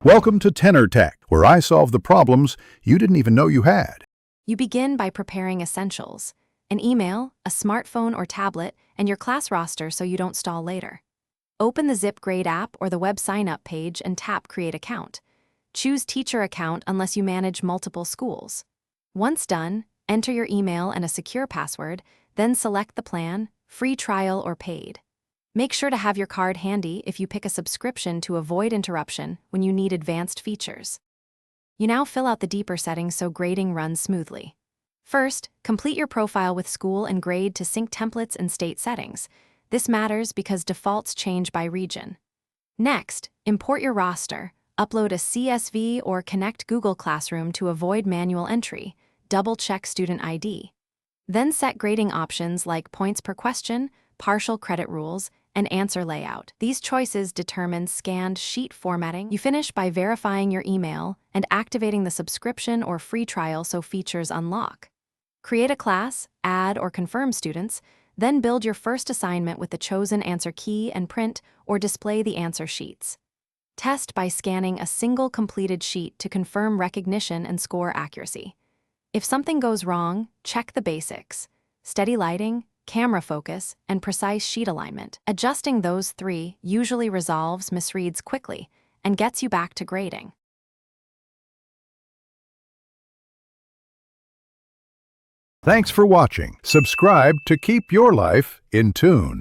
Welcome to Tenor Tech, where I solve the problems you didn't even know you had. You begin by preparing essentials: an email, a smartphone or tablet, and your class roster so you don't stall later. Open the Zipgrade app or the web sign-up page and tap Create Account. Choose Teacher Account unless you manage multiple schools. Once done, enter your email and a secure password, then select the plan, free trial or paid. Make sure to have your card handy if you pick a subscription to avoid interruption when you need advanced features. You now fill out the deeper settings so grading runs smoothly. First, complete your profile with school and grade to sync templates and state settings. This matters because defaults change by region. Next, import your roster, upload a CSV or connect Google Classroom to avoid manual entry, double-check student ID. Then set grading options like points per question, partial credit rules, and answer layout. These choices determine scanned sheet formatting. You finish by verifying your email and activating the subscription or free trial so features unlock. Create a class, add or confirm students, then build your first assignment with the chosen answer key and print or display the answer sheets. Test by scanning a single completed sheet to confirm recognition and score accuracy. If something goes wrong, check the basics: steady lighting, camera focus, and precise sheet alignment. Adjusting those three usually resolves misreads quickly and gets you back to grading. Thanks for watching. Subscribe to keep your life in tune.